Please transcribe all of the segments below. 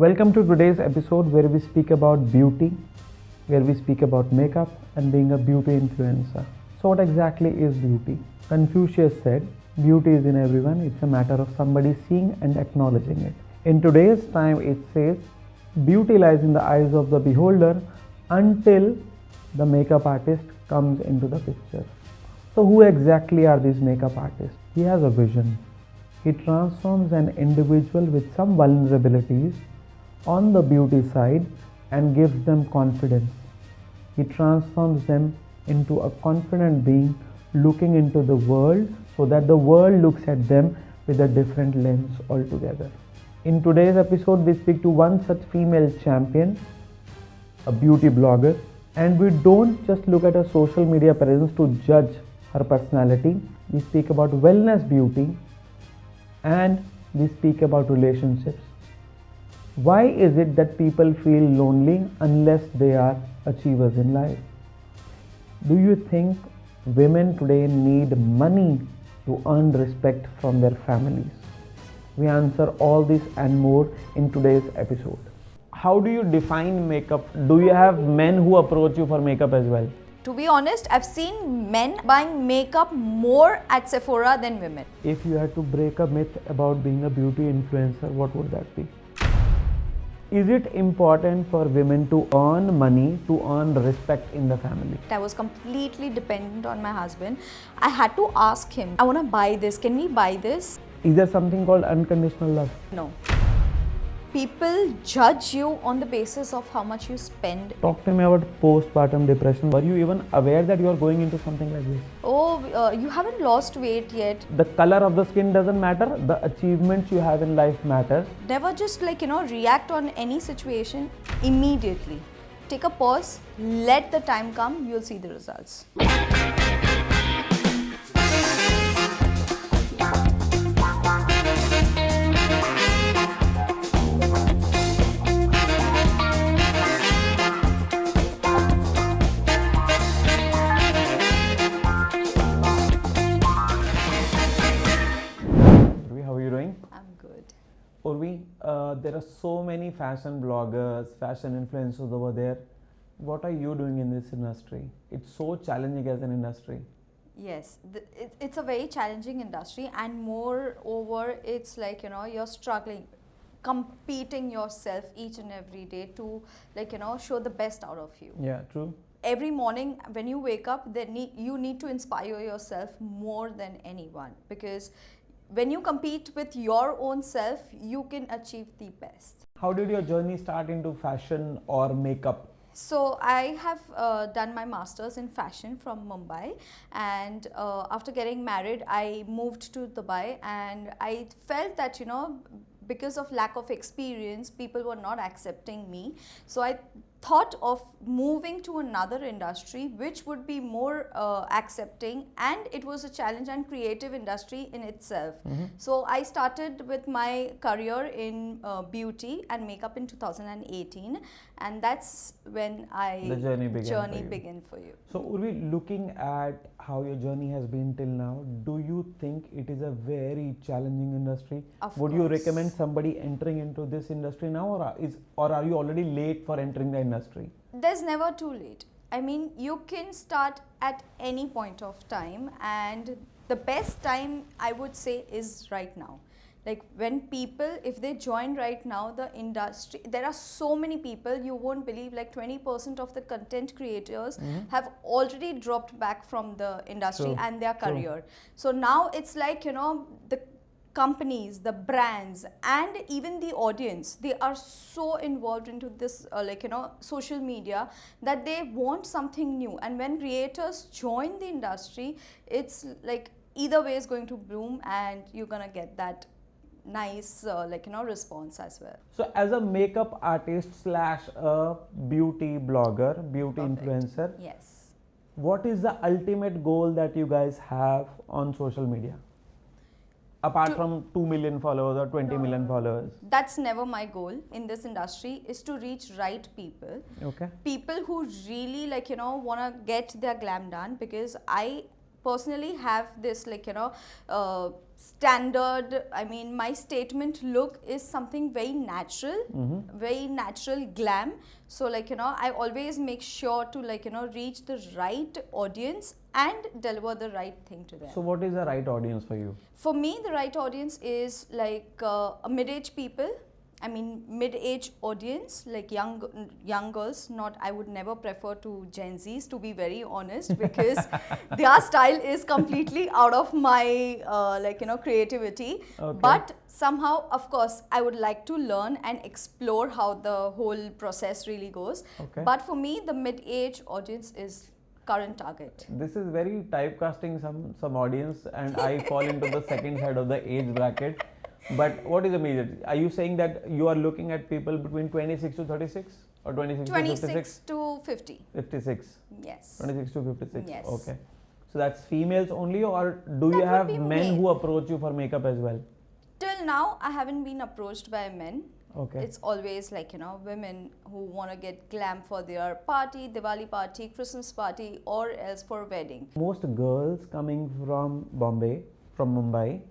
Welcome to today's episode where we speak about beauty, where we speak about makeup and being a beauty influencer. So, what exactly is beauty? Confucius said, beauty is in everyone, it's a matter of somebody seeing and acknowledging it. In today's time, it says, beauty lies in the eyes of the beholder until the makeup artist comes into the picture. So, who exactly are these makeup artists? He has a vision. He transforms an individual with some vulnerabilities on the beauty side and gives them confidence. He transforms them into a confident being looking into the world so that the world looks at them with a different lens altogether. In today's episode, we speak to one such female champion, a beauty blogger, and we don't just look at her social media presence to judge her personality. We speak about wellness beauty and we speak about relationships. Why is it that people feel lonely unless they are achievers in life? Do you think women today need money to earn respect from their families? We answer all this and more in today's episode. How do you define makeup? Do you have men who approach you for makeup as well? To be honest, I've seen men buying makeup more at Sephora than women. If you had to break a myth about being a beauty influencer, what would that be? Is it important for women to earn money, to earn respect in the family? I was completely dependent on my husband. I had to ask him, I want to buy this. Can we buy this? Is there something called unconditional love? No. People judge you on the basis of how much you spend. Talk to me about postpartum depression. Were you even aware that you are going into something like this? Oh, you haven't lost weight yet. The color of the skin doesn't matter. The achievements you have in life matters. Never just react on any situation immediately. Take a pause, let the time come, you'll see the results. Urvi, there are so many fashion bloggers, fashion influencers over there. What are you doing in this industry? It's so challenging as an industry. Yes, it's a very challenging industry, and moreover, it's you're struggling, competing yourself each and every day to show the best out of you. Yeah, true. Every morning when you wake up, you need to inspire yourself more than anyone, because when you compete with your own self, you can achieve the best. How did your journey start into fashion or makeup? So I have done my master's in fashion from Mumbai, and after getting married, I moved to Dubai, and I felt that because of lack of experience, people were not accepting me. So I thought of moving to another industry which would be more accepting, and it was a challenge and creative industry in itself. So I started with my career in beauty and makeup in 2018, and that's when the journey began for you. So Urvi, looking at how your journey has been till now, do you think it is a very challenging industry? Would you recommend somebody entering into this industry now, or are you already late for entering the industry? There's never too late. I mean, you can start at any point of time, and the best time I would say is right now. Like when people, if they join right now the industry, there are so many people, you won't believe, 20% of the content creators have already dropped back from the industry and their career. So now it's the companies, the brands, and even the audience, they are so involved into this social media that they want something new. And when creators join the industry, it's either way is going to bloom, and you're gonna get that nice response as well. So as a makeup artist slash a beauty blogger, beauty influencer, yes, what is the ultimate goal that you guys have on social media? Apart from 2 million followers or 20 million followers? That's never my goal in this industry, is to reach right people. Okay. People who really want to get their glam done, because I personally have this standard, I mean, my statement look is something very natural, very natural glam. So like, I always make sure to like, reach the right audience and deliver the right thing to them. So what is the right audience for you? For me, the right audience is like a mid-age people. I mean, mid-age audience, like young girls. Not, I would never prefer to Gen Zs, to be very honest, because their style is completely out of my creativity. Okay. But somehow, of course, I would like to learn and explore how the whole process really goes. Okay. But for me, the mid-age audience is current target. This is very typecasting some audience, and I fall into the second side of the age bracket. But what is the major? Are you saying that you are looking at people between 26 to 36 or 26 to 56? To 50. 56. Yes. 26 to 56. Yes. Okay. So that's females only, or do you have men who approach you for makeup as well? Till now, I haven't been approached by men. Okay. It's always like, women who want to get glam for their party, Diwali party, Christmas party, or else for wedding. Most girls coming from Bombay, from Mumbai,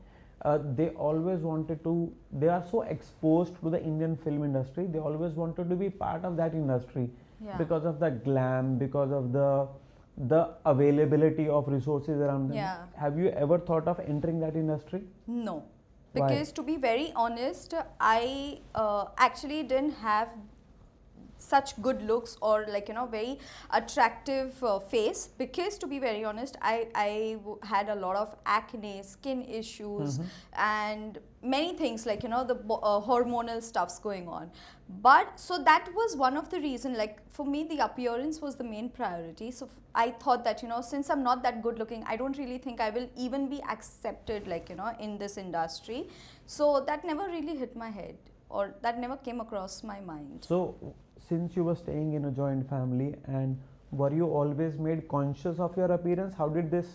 they always wanted to, they are so exposed to the Indian film industry, they always wanted to be part of that industry because of the glam, because of the availability of resources around them. Yeah. Have you ever thought of entering that industry? No. Why? Because to be very honest, I actually didn't have such good looks or like very attractive face, because to be very honest, I had a lot of acne, skin issues, and many things like the hormonal stuffs going on. But so that was one of the reason, like for me the appearance was the main priority. So I thought that since I'm not that good looking, I don't really think I will even be accepted like in this industry. So that never really hit my head, or that never came across my mind. So since you were staying in a joint family, and were you always made conscious of your appearance? How did this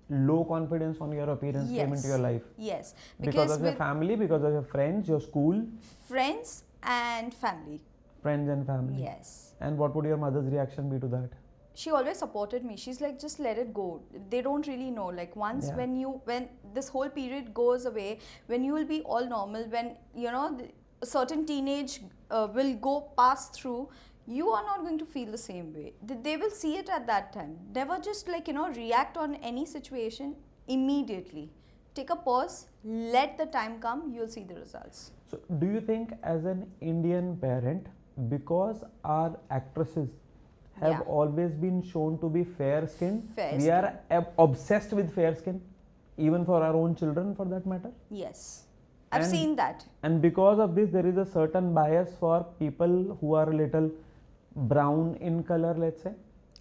low confidence on your appearance came into your life? Yes. Because of your family, because of your friends, your school? Friends and family. Friends and family. Yes. And what would your mother's reaction be to that? She always supported me. She's like, just let it go. They don't really know. Like once when this whole period goes away, when you will be all normal, when a certain teenage will go pass through, you are not going to feel the same way. They will see it at that time. Never just like react on any situation immediately. Take a pause, let the time come, you'll see the results. So do you think as an Indian parent, because our actresses have always been shown to be fair skinned, we are obsessed with fair skin, even for our own children for that matter? Yes. I've seen that. And because of this, there is a certain bias for people who are a little brown in color, let's say.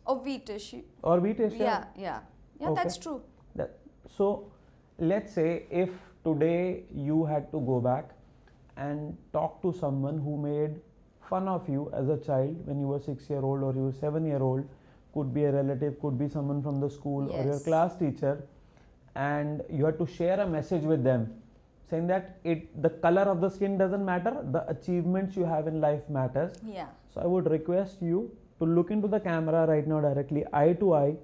Or wheatish. Or wheatish, Yeah, Okay. that's true. So, let's say if today you had to go back and talk to someone who made fun of you as a child when you were 6-year-old or you were 7-year-old, could be a relative, could be someone from the school or your class teacher, and you had to share a message with them saying that the color of the skin doesn't matter, the achievements you have in life matters. Yeah. So I would request you to look into the camera right now directly, eye to eye,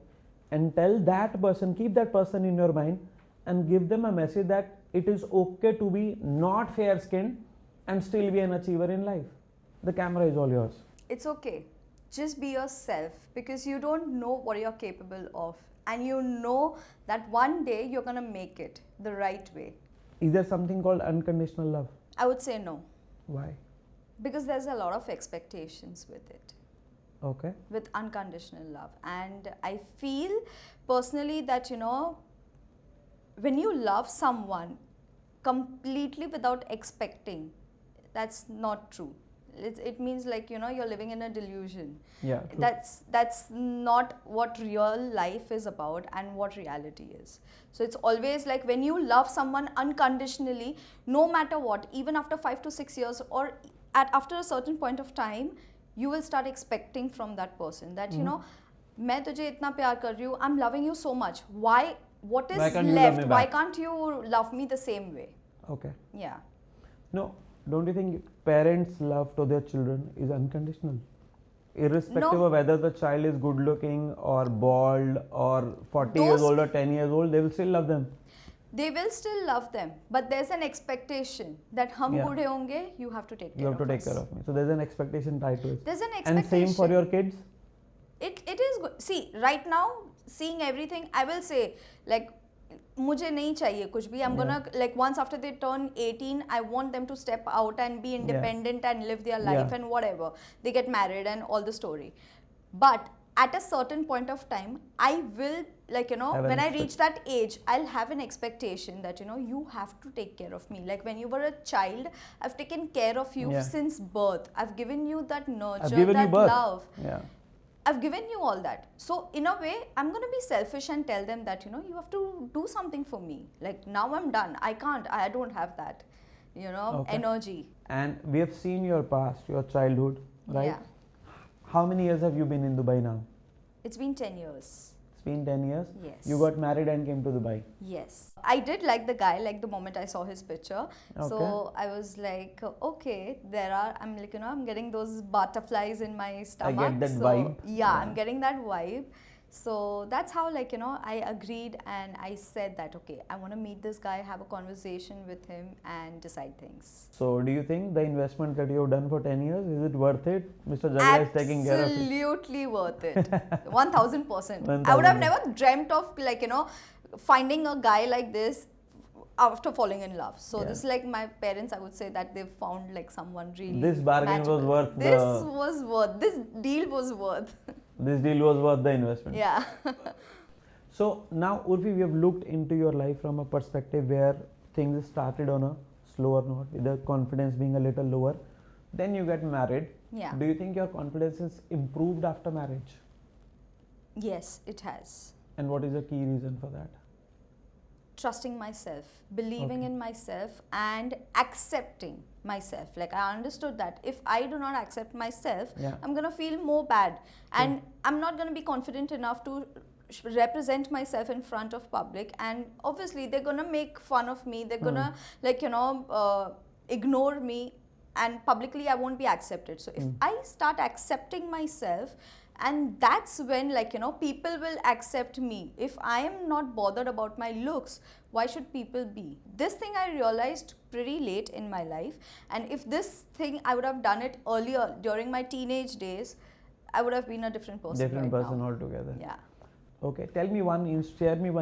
and tell that person, keep that person in your mind and give them a message that it is okay to be not fair skinned and still be an achiever in life. The camera is all yours. It's okay. Just be yourself, because you don't know what you're capable of, and you know that one day you're going to make it the right way. Is there something called unconditional love? I would say no. Why? Because there's a lot of expectations with it. Okay. With unconditional love. And I feel personally that, when you love someone completely without expecting, that's not true. It means like, you're living in a delusion. Yeah. True. That's not what real life is about and what reality is. So it's always like when you love someone unconditionally, no matter what, even after 5 to 6 years or after a certain point of time, you will start expecting from that person that, मैं तुझे इतना प्यार कर रही हूँ, I'm loving you so much. Why? What is left? Why can't you love me the same way? Okay. Yeah. No, don't you think parents' love to their children is unconditional? Irrespective of whether the child is good looking or bald or 40 years old or 10 years old, they will still love them. they will still love them, but there's an expectation that hum Yeah. booढ़े होंगे, you have to take care You have to of take us. care of me. So there's an expectation tied to it. There's an And expectation. same for your kids? It is good. See, right now, seeing everything, I will say, like, मुझे नहीं चाहिए कुछ भी. I'm gonna, like, once after they turn 18, I want them to step out and be independent and live their life and whatever. They get married and all the story. But at a certain point of time, I will, like, you know, when I reach that age, I'll have an expectation that, you know, you have to take care of me. Like, when you were a child, I've taken care of you since birth. I've given you that nurture, that love. Yeah. I've given you all that. So in a way, I'm going to be selfish and tell them that, you know, you have to do something for me. Like, now I'm done. I can't. I don't have that, you know, energy. And we have seen your past, your childhood, right? Yeah. How many years have you been in Dubai now? It's been 10 years. It's been 10 years? Yes. You got married and came to Dubai? Yes. I did like the guy, like the moment I saw his picture. So I was like, okay, I'm like, you know, I'm getting those butterflies in my stomach. I get that vibe. Yeah, I'm getting that vibe. So that's how, like, you know, I agreed and I said that, okay, I want to meet this guy, have a conversation with him and decide things. So do you think the investment that you have done for 10 years, is it worth it? Mr. Jagda is taking care of it. Absolutely worth it. 1000%. I would have never dreamt of, like, you know, finding a guy like this after falling in love. So this is like my parents, I would say that they've found like someone really This bargain magical. was worth This deal was worth. This deal was worth the investment. Yeah. So now, Urvi, we have looked into your life from a perspective where things started on a slower note, with the confidence being a little lower. Then you get married. Yeah. Do you think your confidence is improved after marriage? Yes, it has. And what is the key reason for that? Trusting myself, believing in myself and accepting myself. Like, I understood that if I do not accept myself, I'm going to feel more bad and I'm not going to be confident enough to represent myself in front of public, and obviously they're going to make fun of me, they're going to, like, you know, ignore me, and publicly I won't be accepted. So if I start accepting myself, and that's when, like, you know, people will accept me. If I am not bothered about my looks, why should people be? This thing I realized pretty late in my life, and if this thing I would have done it earlier during my teenage days, I would have been a different person. Different person altogether. Yeah. Okay, share me one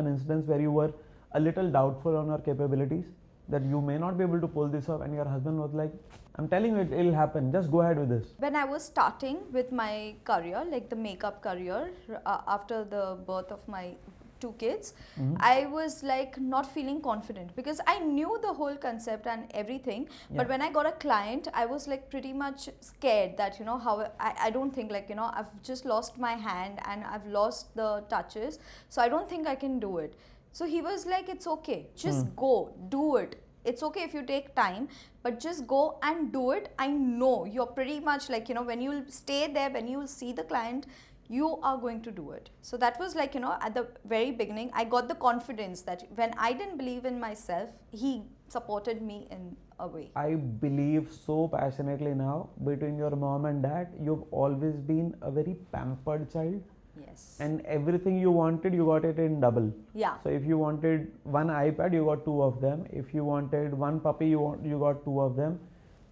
instance where you were a little doubtful on your capabilities, that you may not be able to pull this off, and your husband was like, I'm telling you it'll happen, just go ahead with this. When I was starting with my career, like the makeup career, after the birth of my 2 kids, I was like not feeling confident because I knew the whole concept and everything. But when I got a client, I was like pretty much scared that, you know, how I don't think, like, you know, I've just lost my hand and I've lost the touches. So I don't think I can do it. So he was like, it's okay, just go, do it. It's okay if you take time, but just go and do it. I know you're pretty much like, you know, when you'll stay there, when you'll see the client, you are going to do it. So that was like, you know, at the very beginning, I got the confidence that when I didn't believe in myself, he supported me in a way. I believe so passionately now, between your mom and dad, you've always been a very pampered child. Yes. And everything you wanted, you got it in double. Yeah. So if you wanted one iPad, you got 2 of them. If you wanted one puppy, you got 2 of them.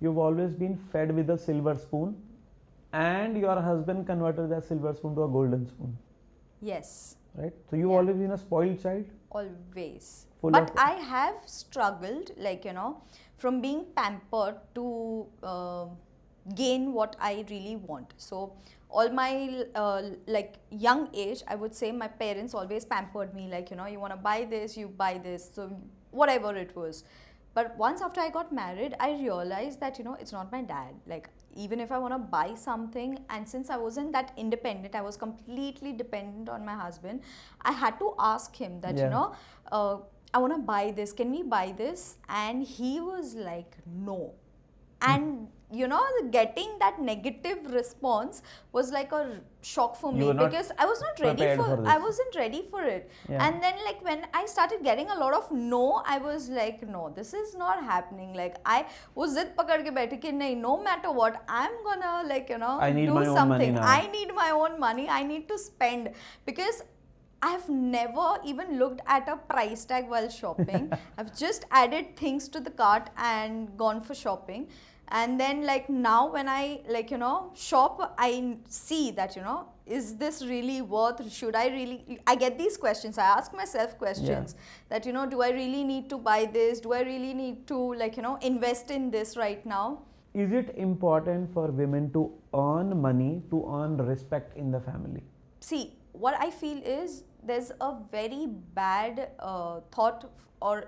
You've always been fed with a silver spoon, and your husband converted that silver spoon to a golden spoon. Yes. Right? So you've always been a spoiled child? Always. Full But of- I have struggled, like, you know, from being pampered to gain what I really want. So all my like young age, I would say my parents always pampered me, like, you know, you want to buy this, you buy this, so whatever it was. But once after I got married, I realized that, you know, it's not my dad. Like, even if I want to buy something, and since I wasn't that independent, I was completely dependent on my husband, I had to ask him that, you know, I want to buy this, can we buy this? And he was like, no. And you know, getting that negative response was like a shock for me, because I was not ready for I wasn't ready for it. And then, like, when I started getting a lot of no, I was like, no, this is not happening. Like, I was zid pakad ke baithe ki nahi, no matter what, I'm gonna, like, you know, I need do my something. Own money now. I need my own money. I need to spend, because I've never even looked at a price tag while shopping. I've just added things to the cart and gone for shopping. And then like now when I shop, I see that, is this really worth, should I really, I get these questions. I ask myself questions that, do I really need to buy this? Do I really need to invest in this right now? Is it important for women to earn money to earn respect in the family? See, what I feel is there's a very bad thought or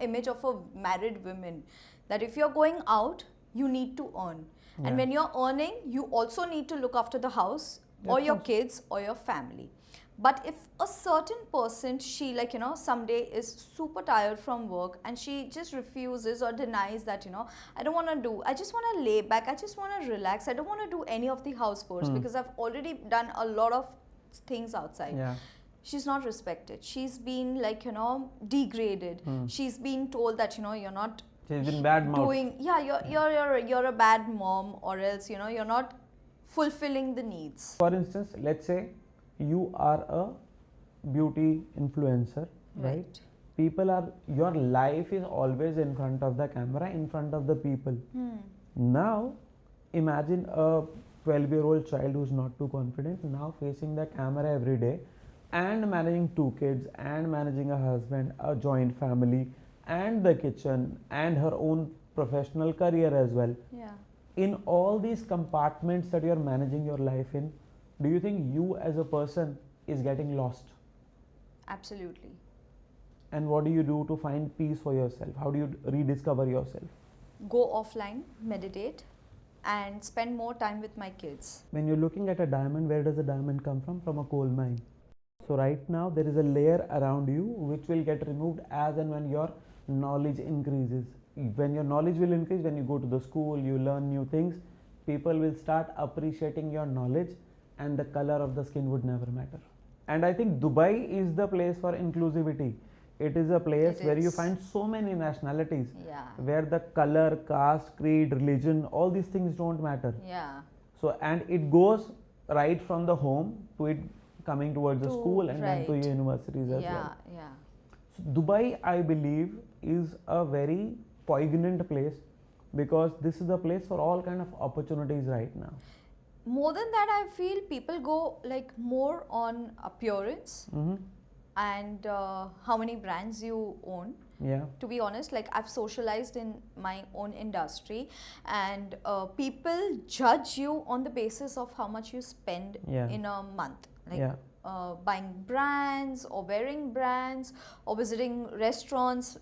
image of a married woman, that if you're going out, you need to earn. And when you're earning, you also need to look after the house or your kids or your family. But if a certain person, she someday is super tired from work and she just refuses or denies that, I don't want to do, I just want to lay back, I just want to relax, I don't want to do any of the house chores because I've already done a lot of things outside. She's not respected. She's been degraded. She's been told that you're not She's been bad mouth. doing, you're a bad mom, or else you're not fulfilling the needs. For instance, let's say you are a beauty influencer, right? Your life is always in front of the camera, in front of the people. Now imagine a 12-year-old child who's not too confident, now facing the camera every day and managing 2 kids and managing a husband, a joint family, and the kitchen and her own professional career as well. In all these compartments that you're managing your life in, do you think you as a person is getting lost? Absolutely. And what do you do to find peace for yourself? How do you rediscover yourself? Go offline, meditate, and spend more time with my kids. When you're looking at a diamond, where does a diamond come from? From a coal mine. So right now there is a layer around you which will get removed as and when your knowledge increases. When your knowledge will increase, when you go to the school, you learn new things, people will start appreciating your knowledge, and the color of the skin would never matter. And I think Dubai is the place for inclusivity. It is a place where you find so many nationalities, where the color, caste, creed, religion, all these things don't matter. So, and it goes right from the home to it coming towards the school and then to universities as well. So Dubai, I believe, is a very poignant place because this is a place for all kind of opportunities right now. More than that, I feel people go more on appearance and how many brands you own. To be honest, I've socialized in my own industry, and people judge you on the basis of how much you spend in a month. Buying brands or wearing brands or visiting restaurants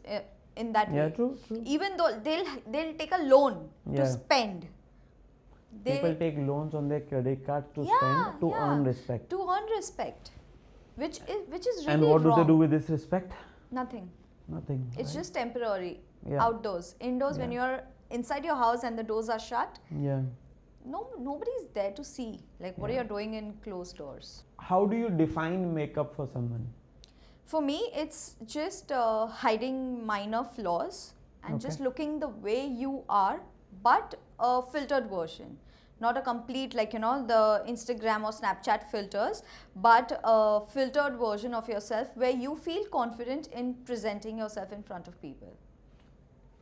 in that way. True. Even though they'll take a loan to spend. People take loans on their credit cards to spend to earn respect. To earn respect, which is really And what wrong. do they do with this respect? Nothing. It's just temporary. Outdoors. Indoors, when you're inside your house and the doors are shut, nobody's there to see what you're doing in closed doors. How do you define makeup for someone? For me, it's just hiding minor flaws and just looking the way you are, but a filtered version. Not a complete the Instagram or Snapchat filters, but a filtered version of yourself where you feel confident in presenting yourself in front of people.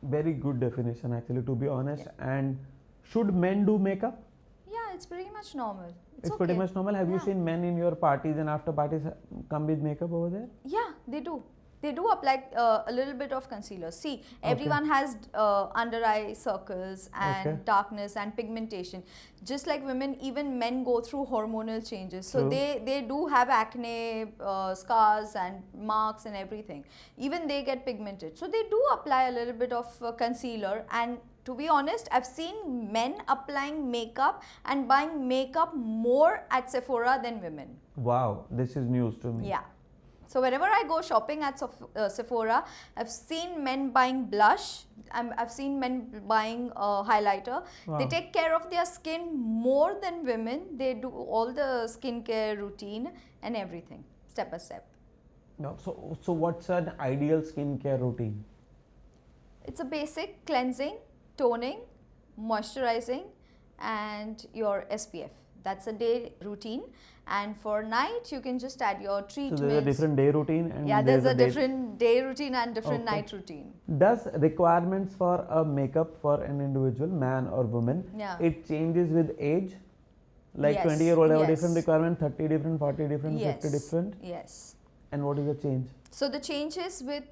Very good definition actually, to be honest. And should men do makeup? Yeah, it's pretty much normal. It's pretty much normal. Have you seen men in your parties and after parties come with makeup over there? Yeah, they do. They do apply a little bit of concealer. See, everyone has under eye circles and darkness and pigmentation. Just like women, even men go through hormonal changes. So they do have acne, scars and marks and everything. Even they get pigmented. So they do apply a little bit of concealer. And to be honest, I've seen men applying makeup and buying makeup more at Sephora than women. Wow, this is news to me. Yeah. So whenever I go shopping at Sephora, I've seen men buying blush, I've seen men buying highlighter. They take care of their skin more than women. They do all the skincare routine and everything, step by step. No, so what's an ideal skincare routine? It's a basic cleansing, toning, moisturizing and your SPF. That's a day routine. And for night, you can just add your So treatments. there's a different day routine and Yeah, there's a day- different day routine and different Okay. night routine. Does requirements for a makeup for an individual, man or woman, Yeah. it changes with age? Like Yes, 20-year-old have a yes. different requirement, 30 different, 40 different, Yes. 50 different. Yes. And what is the change? So the changes with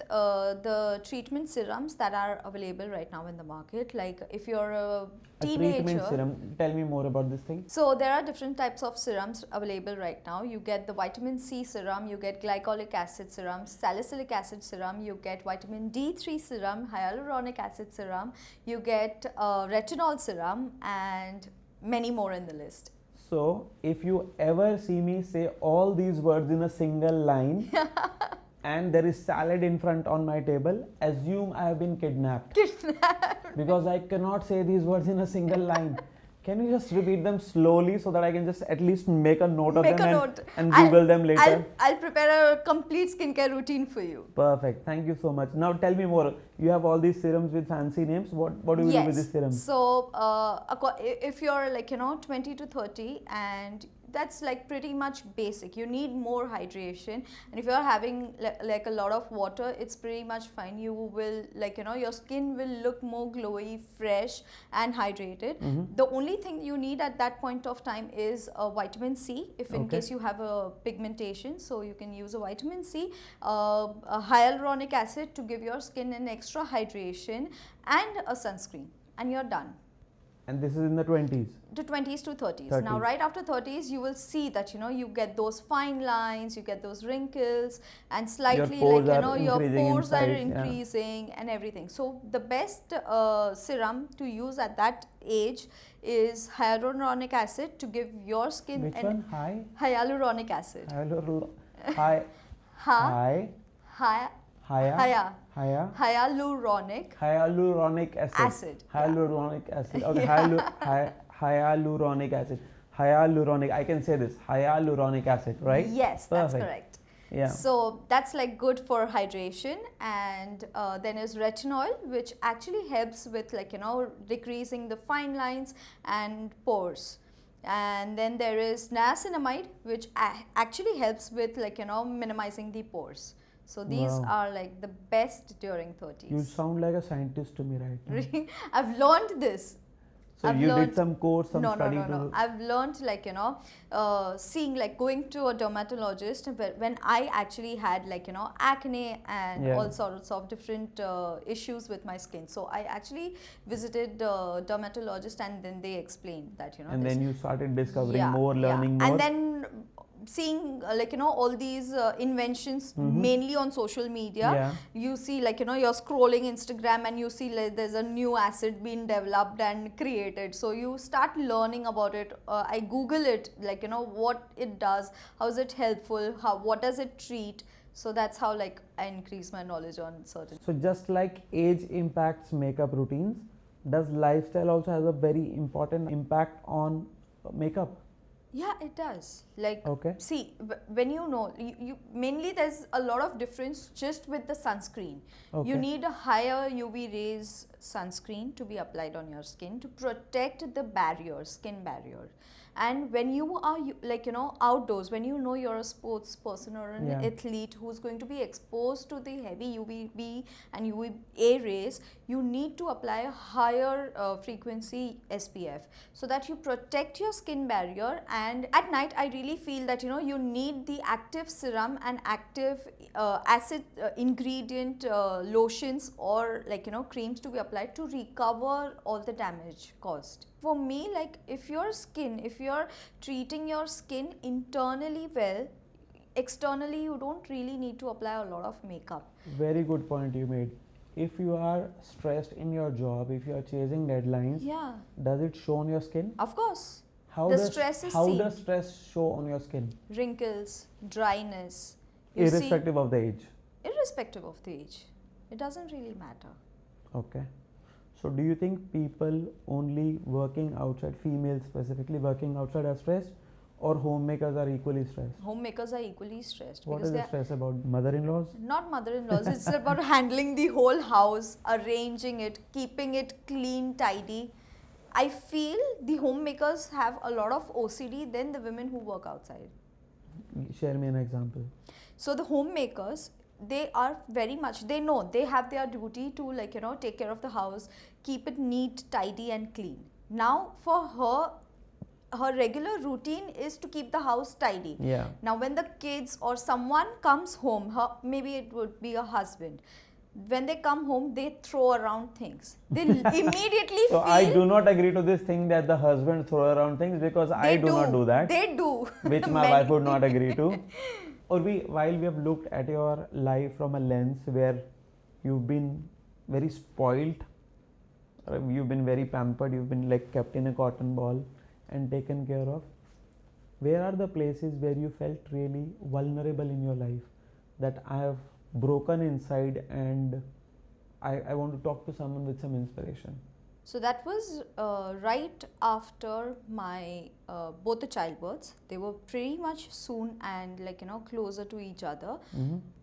the treatment serums that are available right now in the market, like if you're a A teenager. treatment serum. Tell me more about this thing. So there are different types of serums available right now. You get the vitamin C serum, you get glycolic acid serum, salicylic acid serum, you get vitamin D3 serum, hyaluronic acid serum, you get retinol serum, and many more in the list. So if you ever see me say all these words in a single line and there is salad in front on my table, assume I have been kidnapped. Because I cannot say these words in a single line. Can you just repeat them slowly so that I can just at least make a note of Make them a note. and Google them later? I'll prepare a complete skincare routine for you. Perfect. Thank you so much. Now tell me more. You have all these serums with fancy names. What do you do with these serums? So if you're like 20 to 30, and that's like pretty much basic. You need more hydration, and if you're having like a lot of water, it's pretty much fine. You will your skin will look more glowy, fresh and hydrated. The only thing you need at that point of time is a vitamin C, if in case you have a pigmentation. So you can use a vitamin C, a hyaluronic acid to give your skin an extra hydration, and a sunscreen, and you're done. And this is in the 20s. To 20s to 30s. 30s. Now right after 30s, you will see that you get those fine lines, you get those wrinkles, and slightly Your pores your are pores are increasing in size, increasing and everything. So the best serum to use at that age is hyaluronic acid to give your skin Which one? Hi? hyaluronic acid. Hi. Hi. Hi. Hya. Hyaluronic acid. Hyaluronic acid. Okay. Hyaluronic acid. Hyaluronic. I can say this. Hyaluronic acid, right? Yes, Perfect. that's correct. Yeah. So that's like good for hydration, and then is retinol, which actually helps with decreasing the fine lines and pores. And then there is niacinamide, which actually helps with minimizing the pores. So these are like the best during 30s. You sound like a scientist to me right now. I've learned this. So you did some course, some study? No. I've learned seeing going to a dermatologist when I actually had acne and all sorts of different issues with my skin. So I actually visited the dermatologist, and then they explained that And then you started discovering more, learning more. And then seeing all these inventions mainly on social media. You see you're scrolling Instagram and you see there's a new acid being developed and created, so you start learning about it. I Google it, what it does, how is it helpful, what does it treat. So that's how I increase my knowledge on certain. So just like age impacts makeup routines, does lifestyle also has a very important impact on makeup? Yeah, it does. See, when you mainly there's a lot of difference just with the sunscreen. You need a higher UV rays sunscreen to be applied on your skin to protect the barrier, skin barrier. And when you are outdoors, when you're a sports person or an athlete who's going to be exposed to the heavy UVB and UVA rays, you need to apply a higher frequency SPF so that you protect your skin barrier. And at night, I really feel that you need the active serum and active acid ingredient lotions or creams to be applied to recover all the damage caused. For me, if you're treating your skin internally well, externally you don't really need to apply a lot of makeup. Very good point you made. If you are stressed in your job, if you are chasing deadlines, does it show on your skin? Of course. How does stress show on your skin? Wrinkles, dryness. Irrespective of the age? Irrespective of the age. It doesn't really matter. Okay. So do you think people only working outside, females specifically working outside, are stressed, or homemakers are equally stressed? Homemakers are equally stressed. What is the stress about? Mother-in-laws? Not mother-in-laws. It's about handling the whole house, arranging it, keeping it clean, tidy. I feel the homemakers have a lot of OCD than the women who work outside. Share me an example. So the homemakers, they are very much, they know they have their duty to, like, you know, take care of the house, keep it neat, tidy and clean. Now for her, her regular routine is to keep the house tidy. Yeah. Now when the kids or someone comes home, her, maybe it would be a husband, when they come home, they throw around things. They immediately So feel. I do not agree to this thing that the husband throw around things, because I do not do that. They do. Which my wife would not agree to. Or while we have looked at your life from a lens where you've been very spoilt, you've been very pampered, you've been like kept in a cotton ball and taken care of, where are the places where you felt really vulnerable in your life, that I have broken inside and I want to talk to someone with some inspiration? So that was right after my both the childbirths. They were pretty much soon and, like, you know, closer to each other.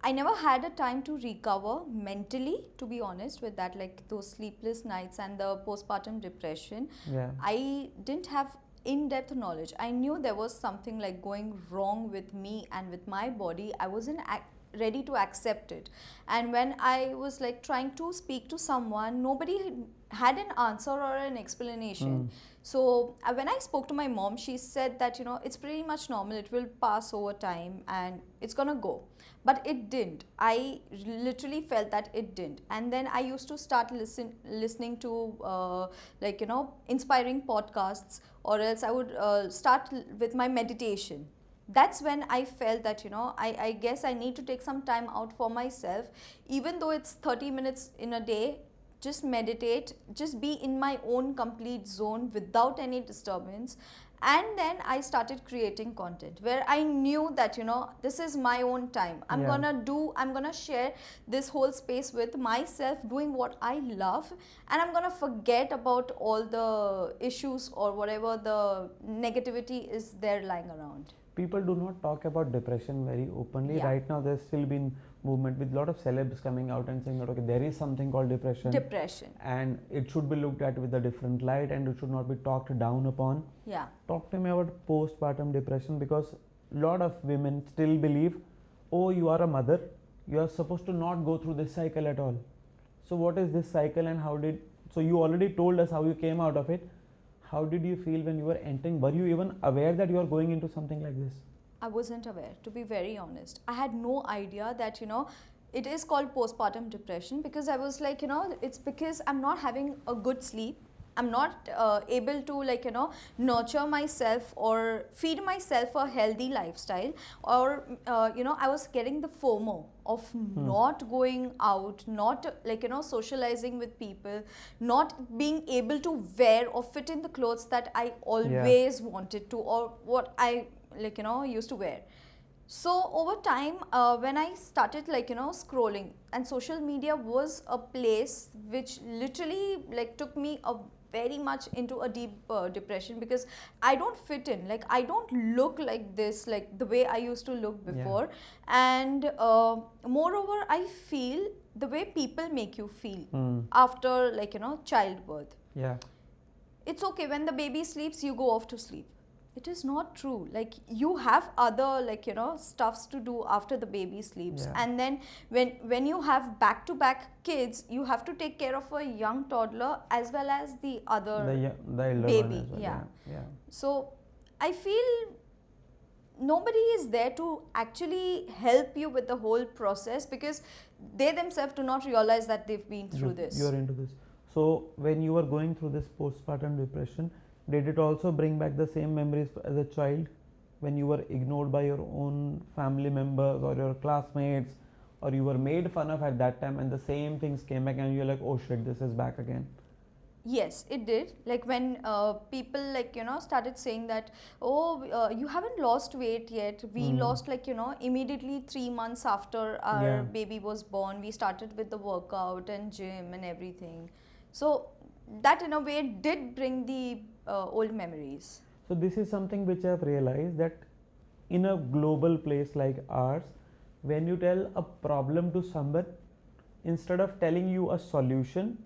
I never had a time to recover mentally, to be honest with that, like those sleepless nights and the postpartum depression. Yeah. I didn't have in-depth knowledge. I knew there was something like going wrong with me and with my body. I wasn't ready to accept it. And when I was like trying to speak to someone, nobody had an answer or an explanation. So when I spoke to my mom, she said that, you know, it's pretty much normal, it will pass over time and it's gonna go. But it didn't. I literally felt that it didn't. And then I used to start listening to like, you know, inspiring podcasts, or else I would start with my meditation. That's when I felt that, you know, I guess I need to take some time out for myself, even though it's 30 minutes in a day. Just meditate, just be in my own complete zone without any disturbance. And then I started creating content where I knew that, you know, this is my own time. I'm gonna share this whole space with myself, doing what I love, and I'm gonna forget about all the issues or whatever the negativity is there lying around. People do not talk about depression very openly. Yeah. Right now there's still been movement with a lot of celebs coming out and saying that, okay, there is something called depression, and it should be looked at with a different light and it should not be talked down upon. Yeah. Talk to me about postpartum depression, because a lot of women still believe, oh, you are a mother, you are supposed to not go through this cycle at all. So what is this cycle, and so you already told us how you came out of it. How did you feel when you were entering? Were you even aware that you are going into something like this? I wasn't aware, to be very honest. I had no idea that, you know, it is called postpartum depression, because I was like, you know, it's because I'm not having a good sleep. I'm not able to, like, you know, nurture myself or feed myself a healthy lifestyle, or, you know, I was getting the FOMO of not going out, not, like, you know, socializing with people, not being able to wear or fit in the clothes that I always wanted to, or what I, like, you know, used to wear. So over time, when I started, like, you know, scrolling, and social media was a place which literally, like, took me a very much into a deep depression, because I don't fit in, like, I don't look like this, like the way I used to look before. And moreover, I feel the way people make you feel after, like, you know, childbirth. It's okay, when the baby sleeps, you go off to sleep. It is not true. Like, you have other, like, you know, stuffs to do after the baby sleeps. And then when you have back-to-back kids, you have to take care of a young toddler as well as the other the elder baby. One as well. Yeah. So I feel nobody is there to actually help you with the whole process, because they themselves do not realize that they've been through this. You're into this. So when you were going through this postpartum depression, did it also bring back the same memories as a child, when you were ignored by your own family members or your classmates, or you were made fun of at that time, and the same things came back and you're like, oh shit, this is back again? Yes, it did. Like, when people, like, you know, started saying that, oh, you haven't lost weight yet. We lost, like, you know, immediately 3 months after our baby was born. We started with the workout and gym and everything. So that, in a way, did bring the old memories. So this is something which I've realized, that in a global place like ours, when you tell a problem to someone, instead of telling you a solution,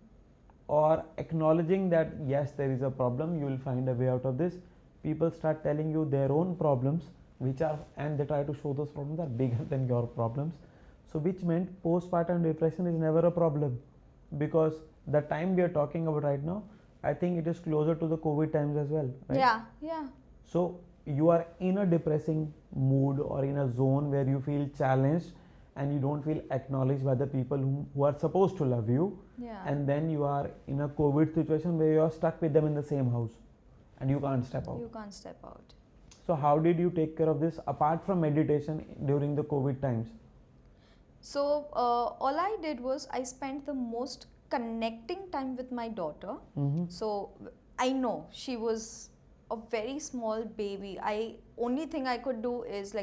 or acknowledging that yes, there is a problem, you will find a way out of this. People start telling you their own problems, which are, and they try to show those problems are bigger than your problems. So which meant postpartum depression is never a problem, because the time we are talking about right now, I think it is closer to the COVID times as well, right? Yeah. So you are in a depressing mood or in a zone where you feel challenged and you don't feel acknowledged by the people who are supposed to love you. Yeah. And then you are in a COVID situation where you are stuck with them in the same house and you can't step out. You can't step out. So how did you take care of this apart from meditation during the COVID times? So all I did was I spent the most connecting time with my daughter. So I know she was a very small baby. Only thing I could do is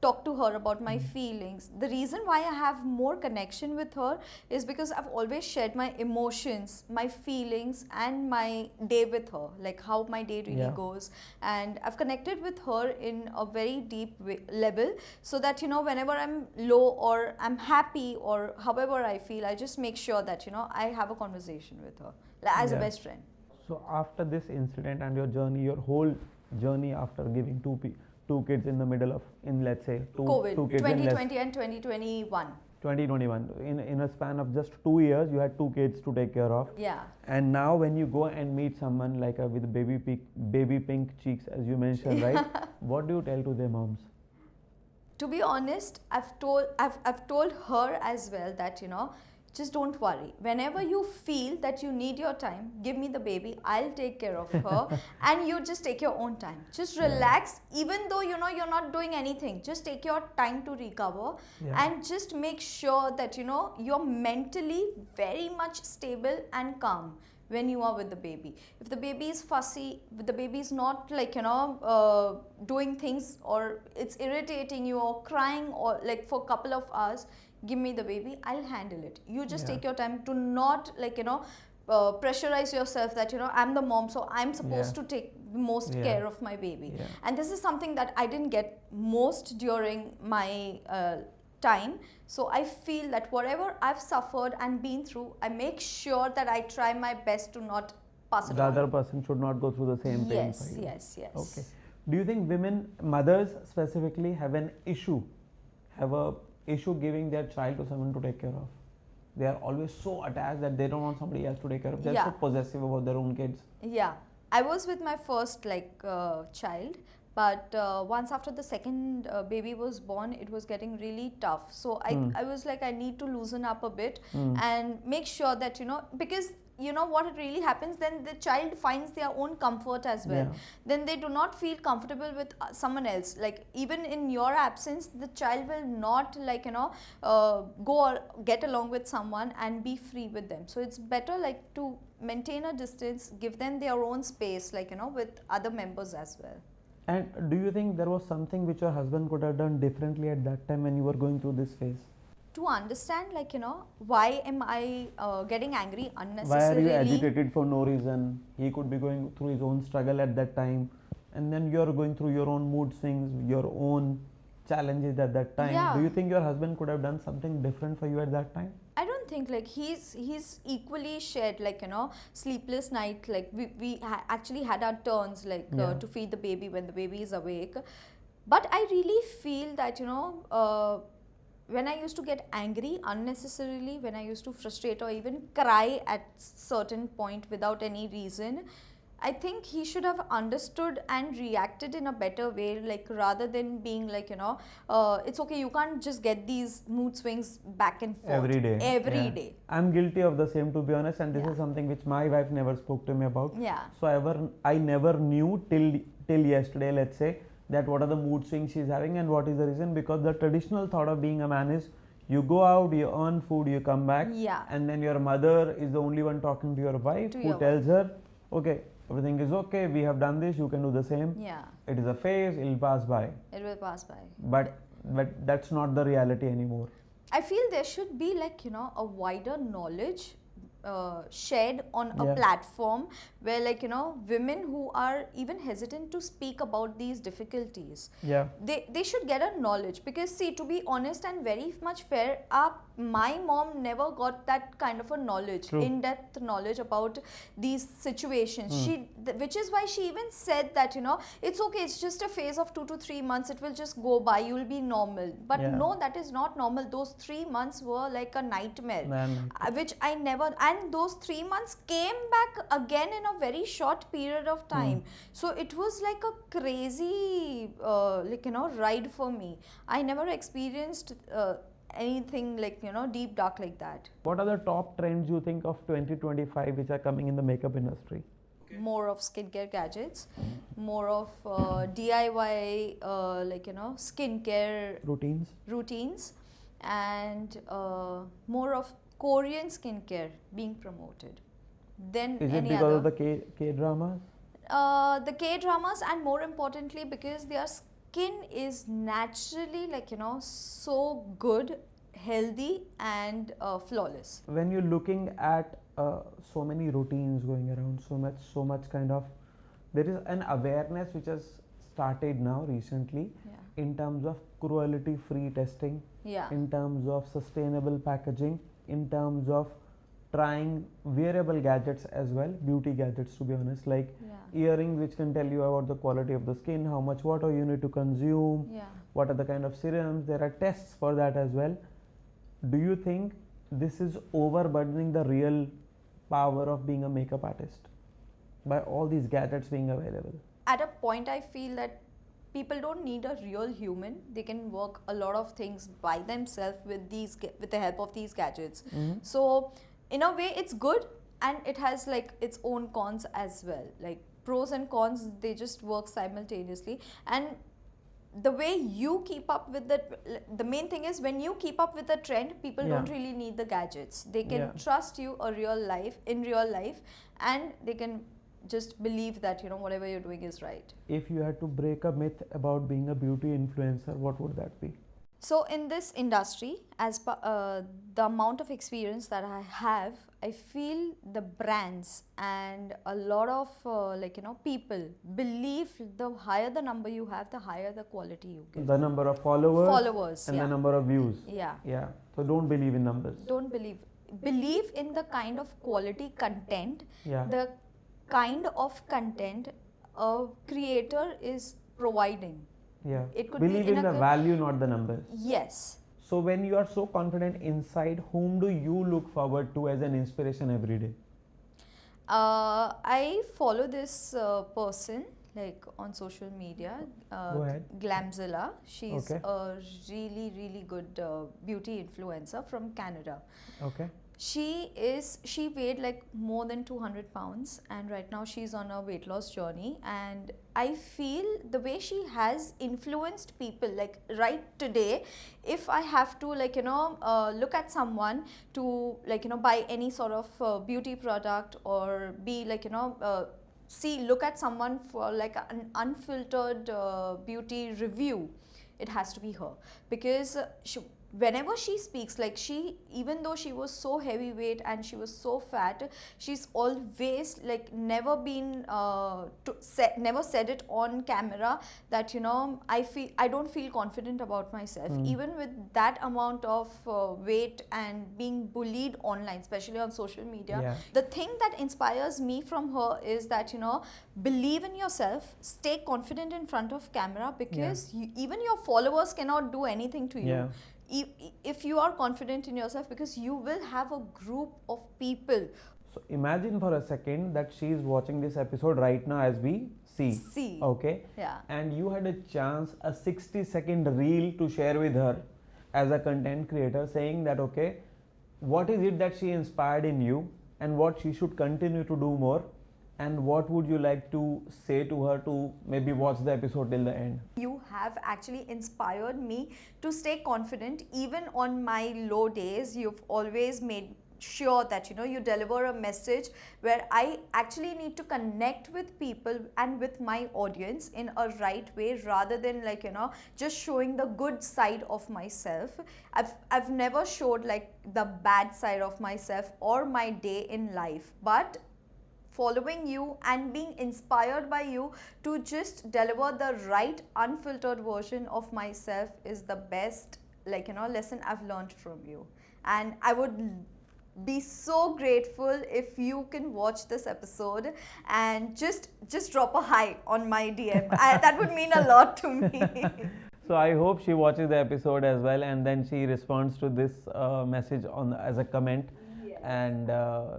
talk to her about my feelings. The reason why I have more connection with her is because I've always shared my emotions, my feelings and my day with her, like how my day really goes, and I've connected with her in a very deep level, so that whenever I'm low or I'm happy or however I feel, I just make sure that I have a conversation with her as a best friend. So after this incident and your journey, your whole journey after giving two kids in the middle of, in let's say COVID, two kids 2020 and 2021. 2021, in a span of just 2 years you had 2 kids to take care of. Yeah. And now when you go and meet someone like with baby pink cheeks, as you mentioned, right? What do you tell to their moms? To be honest, I've told her as well that just don't worry. Whenever you feel that you need your time, give me the baby. I'll take care of her, and you just take your own time. Just relax, even though you're not doing anything. Just take your time to recover, and just make sure that you're mentally very much stable and calm when you are with the baby. If the baby is fussy, if the baby is not doing things, or it's irritating you or crying or for a couple of hours, give me the baby, I'll handle it. You just take your time. To not pressurize yourself that I'm the mom, so I'm supposed to take most care of my baby. And this is something that I didn't get most during my time. So I feel that whatever I've suffered and been through, I make sure that I try my best to not pass it on. The other person should not go through the same pain for you. Yes. Okay. Do you think mothers specifically, have a issue giving their child to someone to take care of? They are always so attached that they don't want somebody else to take care of. They're so possessive about their own kids. Yeah, I was with my first child, but once after the second baby was born, it was getting really tough. So I was like, I need to loosen up a bit and make sure that because what it really happens, then the child finds their own comfort as well. Then they do not feel comfortable with someone else. Like even in your absence, the child will not go or get along with someone and be free with them. So it's better to maintain a distance, give them their own space, with other members as well. And do you think there was something which your husband could have done differently at that time when you were going through this phase? To understand why am I getting angry unnecessarily? Why are you agitated for no reason? He could be going through his own struggle at that time, and then you're going through your own mood swings, your own challenges at that time. Do you think your husband could have done something different for you at that time? I don't think he's equally shared sleepless night. We actually had our turns to feed the baby when the baby is awake. But I really feel that when I used to get angry unnecessarily, when I used to frustrate or even cry at certain point without any reason, I think he should have understood and reacted in a better way, rather than being it's okay, you can't just get these mood swings back and forth every day. I'm guilty of the same, to be honest, and this is something which my wife never spoke to me about. So I never knew till yesterday, let's say, that what are the mood swings she's having and what is the reason. Because the traditional thought of being a man is you go out, you earn food, you come back, and then your mother is the only one talking to your wife, who tells her, okay, everything is okay, we have done this, you can do the same. It is a phase, it will pass by. It will pass by. But that's not the reality anymore. I feel there should be a wider knowledge shared on a Yeah. platform where, like, women who are even hesitant to speak about these difficulties, Yeah. they should get a knowledge. Because see, to be honest and very much fair, my mom never got that kind of a knowledge, True. in-depth knowledge about these situations. Which is why she even said that, it's okay, it's just a phase of 2 to 3 months, it will just go by, you will be normal. But Yeah. no, that is not normal. Those 3 months were like a nightmare, Man. which I never, and those 3 months came back again in a very short period of time. So it was like a crazy ride for me. I never experienced anything like, deep dark like that. What are the top trends you think of 2025 which are coming in the makeup industry? More of skincare gadgets, more of DIY skincare Routines? and more of Korean skincare being promoted than Is it any because other. of the K dramas? The K dramas, and more importantly because their skin is naturally so good, healthy and flawless. When you're looking at so many routines going around, so much kind of, there is an awareness which has started now recently Yeah. in terms of cruelty free testing, Yeah. in terms of sustainable packaging, in terms of trying wearable gadgets as well, beauty gadgets to be honest, like Yeah. earrings which can tell you about the quality of the skin, how much water you need to consume, Yeah. what are the kind of serums, there are tests for that as well. Do you think this is overburdening the real power of being a makeup artist by all these gadgets being available? At a point I feel that people don't need a real human. They can work a lot of things by themselves with the help of these gadgets. So in a way it's good, and it has like its own cons as well. Like pros and cons, they just work simultaneously. And the way you keep up with the main thing is, when you keep up with the trend, people Yeah. don't really need the gadgets. They can Yeah. trust you in real life, and they can just believe that whatever you're doing is right. If you had to break a myth about being a beauty influencer, what would that be? So in this industry, as the amount of experience that I have, I feel the brands and a lot of people believe the higher the number you have, the higher the quality you get. The number of followers and yeah. the number of views. Yeah. Yeah. So don't believe in numbers. Don't believe in the kind of quality content, Yeah. the kind of content a creator is providing. Yeah. It could be Believe in in a the value, not the numbers. Yes. So when you are so confident inside, whom do you look forward to as an inspiration every day? I follow this person like on social media, Go ahead. Glamzilla. She's Okay. a really, really good beauty influencer from Canada. Okay. She weighed like more than 200 pounds, and right now she's on a weight loss journey. And I feel the way she has influenced people, like right today, if I have to look at someone to buy any sort of beauty product, or be look at someone for like an unfiltered beauty review, it has to be her. Because whenever she speaks, like even though she was so heavyweight and she was so fat, she's always like never said it on camera that I don't feel confident about myself. Even with that amount of weight and being bullied online, especially on social media. Yeah. The thing that inspires me from her is that believe in yourself, stay confident in front of camera, because even your followers cannot do anything to you. Yeah. If you are confident in yourself, because you will have a group of people. So imagine for a second that she is watching this episode right now as we see. Okay. Yeah. And you had a chance, a 60-second reel to share with her as a content creator, saying that, okay, what is it that she inspired in you and what she should continue to do more, and what would you like to say to her to maybe watch the episode till the end? You have actually inspired me to stay confident even on my low days. You've always made sure that you deliver a message where I actually need to connect with people and with my audience in a right way, rather than just showing the good side of myself. I've never showed like the bad side of myself or my day in life, but following you and being inspired by you to just deliver the right unfiltered version of myself is the best lesson I've learned from you. And I would be so grateful if you can watch this episode and just drop a hi on my DM. That would mean a lot to me. So I hope she watches the episode as well, and then she responds to this message on as a comment. Yes. And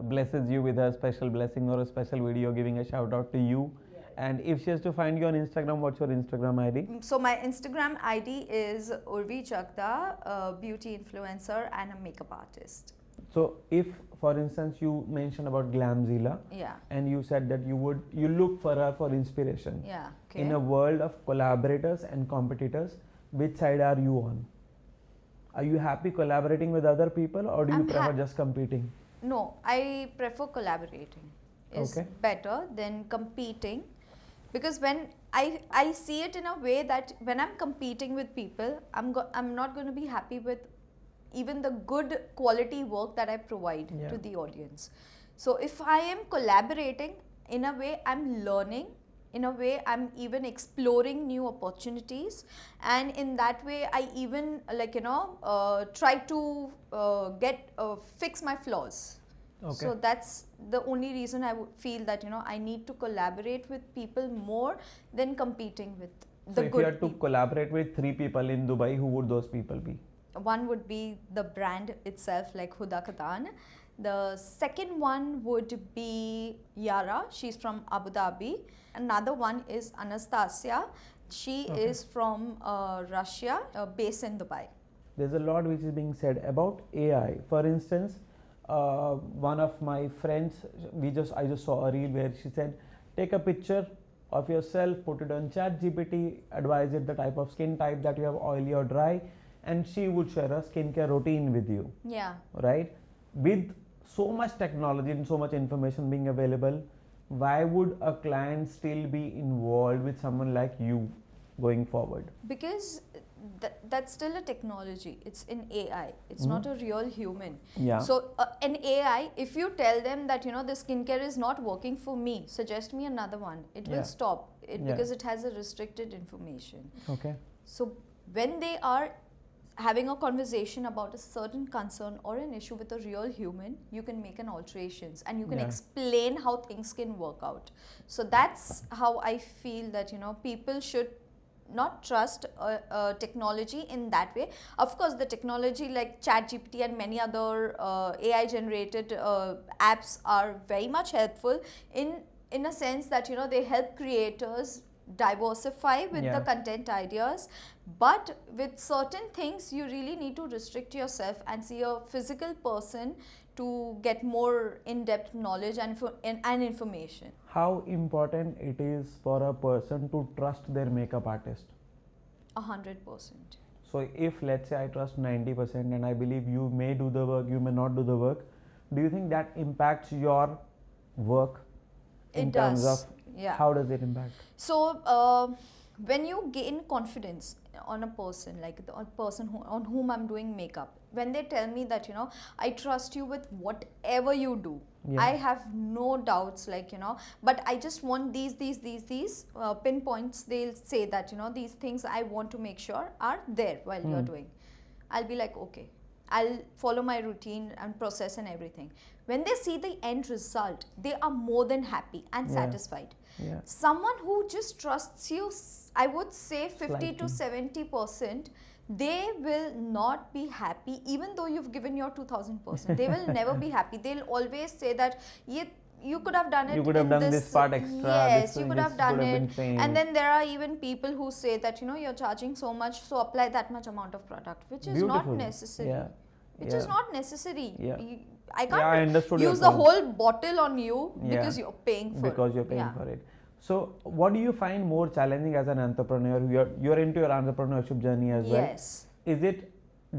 blesses you with a special blessing or a special video giving a shout out to you. Yes. And if she has to find you on Instagram, what's your Instagram ID? So my Instagram ID is Urvi Jagda, a beauty influencer and a makeup artist. So if, for instance, you mentioned about Glamzilla, Yeah. and you said that you look for her for inspiration. Yeah. Okay. In a world of collaborators and competitors, which side are you on? Are you happy collaborating with other people, or do you prefer just competing? No, I prefer collaborating. It's Okay. better than competing, because when I see it in a way that when I'm competing with people, I'm not going to be happy with even the good quality work that I provide Yeah. to the audience. So if I am collaborating, in a way I'm learning, in a way I'm even exploring new opportunities, and in that way I even try to fix my flaws. Okay. So that's the only reason I would feel that I need to collaborate with people more than competing with So the if good you had to people. collaborate with 3 people in Dubai, who would those people be? One would be the brand itself, like Huda Khatan. The second one would be Yara, she's from Abu Dhabi. Another one is Anastasia, she Okay. is from Russia, based in Dubai. There's a lot which is being said about AI. For instance, one of my friends, I just saw a reel where she said, take a picture of yourself, put it on ChatGPT, advise it the type of skin type that you have, oily or dry, and she would share a skincare routine with you. Yeah. Right? With so much technology and so much information being available, why would a client still be involved with someone like you going forward? Because that's still a technology. It's in AI. It's not a real human. Yeah. So an AI, if you tell them that the skincare is not working for me, suggest me another one, it Yeah. will stop it, Yeah. because it has a restricted information. Okay. So when they are having a conversation about a certain concern or an issue with a real human, you can make an alterations and you can Yeah. explain how things can work out. So that's how I feel that people should not trust technology in that way. Of course, the technology like ChatGPT and many other AI generated apps are very much helpful in a sense that they help creators diversify with Yeah. the content ideas, but with certain things you really need to restrict yourself and see a physical person to get more in-depth knowledge and information. How important it is for a person to trust their makeup artist? 100%. So if, let's say, I trust 90% and I believe you may do the work, you may not do the work, do you think that impacts your work in It terms does. of Yeah. how does it impact? So when you gain confidence on a person, like a person on whom I'm doing makeup, when they tell me that I trust you with whatever you do, Yeah. I have no doubts, but I just want these pinpoints. They'll say that these things I want to make sure are there while you're doing. I'll be like, okay, I'll follow my routine and process and everything. When they see the end result, they are more than happy and Yeah. satisfied. Yeah. Someone who just trusts you, I would say 50 to Slightly. 70%, they will not be happy even though you've given your 2000%. They will never be happy. They'll always say that you could have done it. You could have in done this part extra. Yes, this you thing, could this have done could have it. been changed. And then there are even people who say that you're charging so much, so apply that much amount of product, which is not Beautiful. necessary. Yeah. Which Yeah. is not necessary. Yeah. I Yeah, I can't understood your use the point. whole bottle on you Yeah. because you're paying for Because it. you're paying Yeah. for it. So what do you find more challenging as an entrepreneur? You're into your entrepreneurship journey as well. Yes. Is it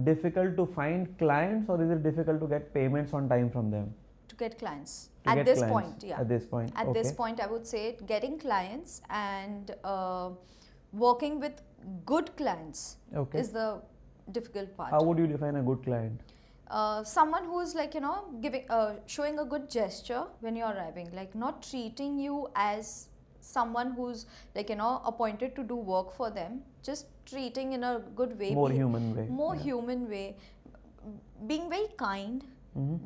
difficult to find clients, or is it difficult to get payments on time from them? To get clients To at get this clients point, yeah. At this point, At okay. this point, I would say getting clients and working with good clients Okay. is the difficult part. How would you define a good client? Someone who's like, you know, giving, showing a good gesture when you're arriving, like not treating you as someone who's like, you know, appointed to do work for them, just treating in a good way, More human way. more Yeah. human way, being very kind.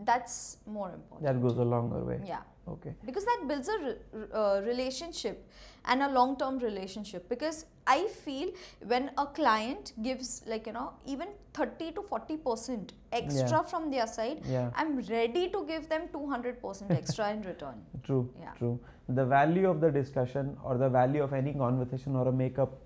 That's more important. That goes a longer way. Yeah. Okay. Because that builds a relationship and a long-term relationship. Because I feel when a client gives like, you know, even 30 to 40% extra from their side, Yeah. I'm ready to give them 200% extra in return. True. Yeah. True. The value of the discussion, or the value of any conversation or a makeup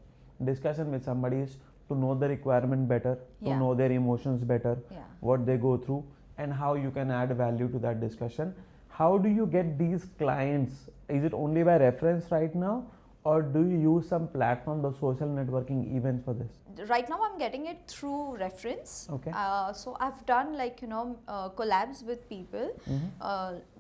discussion with somebody, is to know the requirement better, to Yeah. know their emotions better, Yeah. what they go through, and how you can add value to that discussion. How do you get these clients? Is it only by reference right now, or do you use some platform, the social networking events for this? Right now I'm getting it through reference. Okay. So I've done like, you know, collabs with people,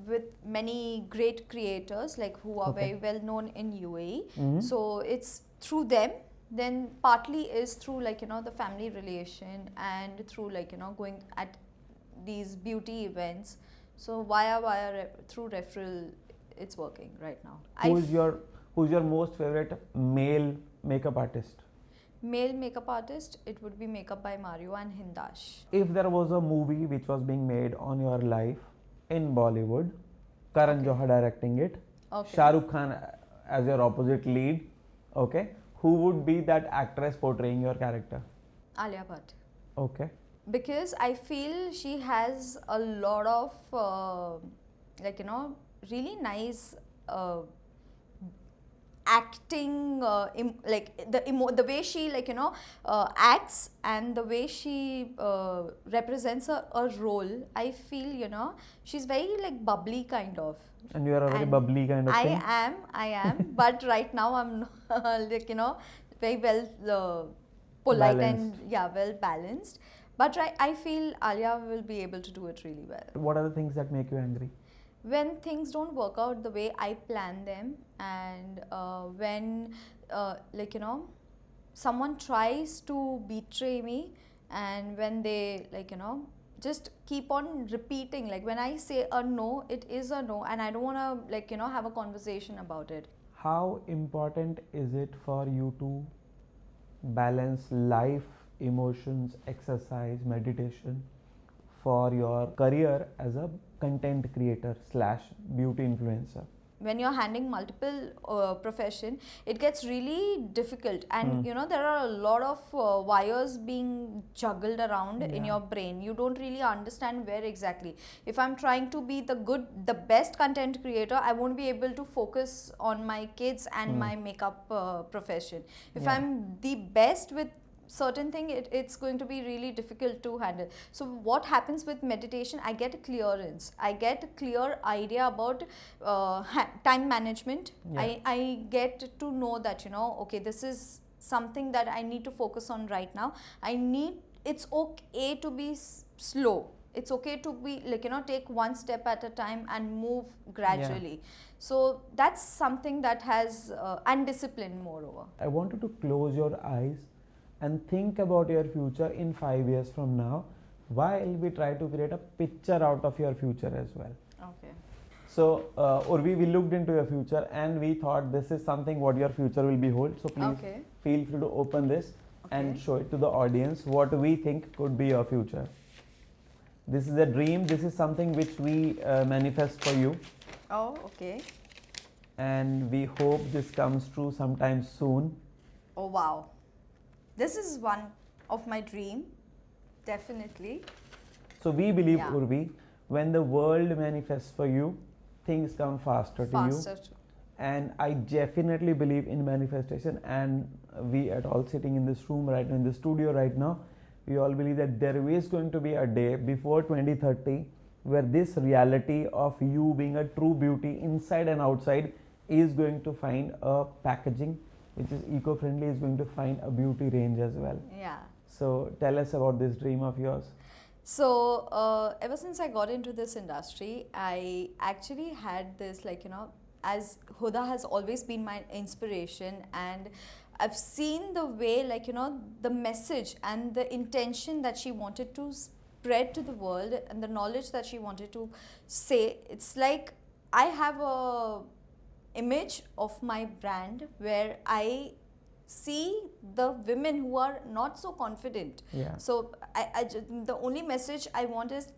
with many great creators like who are Okay. very well known in UAE. Mhm. So it's through them. Then partly is through like, you know, the family relation, and through like, you know, going at these beauty events. So through referral, it's working right now. Who's your most favorite male makeup artist? Male makeup artist, it would be Makeup by Mario and Hindash. If there was a movie which was being made on your life in Bollywood, Karan Johar directing it, Okay. Shah Rukh Khan as your opposite lead, okay, who would be that actress portraying your character? Alia Bhatt. Okay. Because I feel she has a lot of like, you know, really nice acting, like the way she like, you know, acts, and the way she represents a role. I feel, you know, she's very like bubbly kind of. And you are a very And bubbly kind of thing. I am, but right now I'm like, you know, very well polite Balanced. and yeah, well balanced. But I feel Alia will be able to do it really well. What are the things that make you angry? When things don't work out the way I plan them, and when like, you know, someone tries to betray me, and when they like, you know, just keep on repeating, like when I say a no, it is a no, and I don't want to like, you know, have a conversation about it. How important is it for you to balance life, emotions, exercise, meditation for your career as a content creator / beauty influencer? When you're handling multiple profession, it gets really difficult, and you know, there are a lot of wires being juggled around in your brain. You don't really understand where exactly. If I'm trying to be the best content creator, I won't be able to focus on my kids and my makeup profession. If I'm the best with certain thing, it's going to be really difficult to handle. So what happens with meditation, I get a clearance, I get a clear idea about time management. I get to know that, you know, okay, this is something that I need to focus on right now. It's okay to be slow, it's okay to be like, you know, take one step at a time and move gradually. So that's something that has and discipline moreover. I want you to close your eyes and think about your future in 5 years from now, while we try to create a picture out of your future as well. Okay. So Urvi, we looked into your future and we thought this is something what your future will behold. So please feel free to open this and show it to the audience what we think could be your future. This is a dream. This is something which we manifest for you. Oh, okay. And we hope this comes true sometime soon. Oh, wow. This is one of my dream, definitely. So we believe, Urvi, when the world manifests for you, things come faster to you. And I definitely believe in manifestation, and we at all sitting in this room right now, in the studio right now, we all believe that there is going to be a day before 2030 where this reality of you being a true beauty inside and outside is going to find a packaging which is eco-friendly, is going to find a beauty range as well. Yeah. So tell us about this dream of yours. So, ever since I got into this industry, I actually had this, like, as Huda has always been my inspiration, and I've seen the way, like, the message and the intention that she wanted to spread to the world and the knowledge that she wanted to say. It's like I have a image of my brand where I see the women who are not so confident. Yeah. So the only message I want is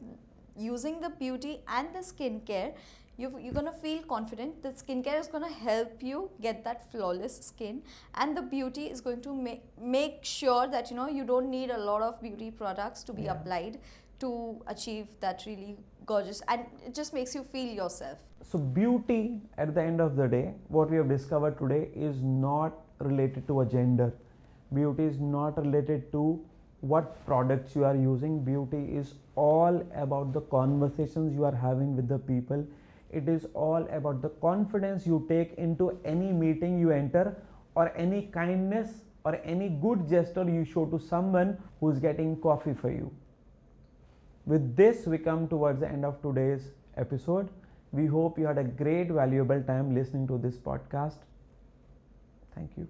using the beauty and the skincare. You're gonna feel confident. The skincare is gonna help you get that flawless skin, and the beauty is going to make sure that you don't need a lot of beauty products to be Yeah. applied to achieve that really gorgeous, and it just makes you feel yourself. So beauty, at the end of the day, what we have discovered today is not related to a gender. Beauty is not related to what products you are using. Beauty is all about the conversations you are having with the people. It is all about the confidence you take into any meeting you enter, or any kindness or any good gesture you show to someone who is getting coffee for you. With this, we come towards the end of today's episode. We hope you had a great, valuable time listening to this podcast. Thank you.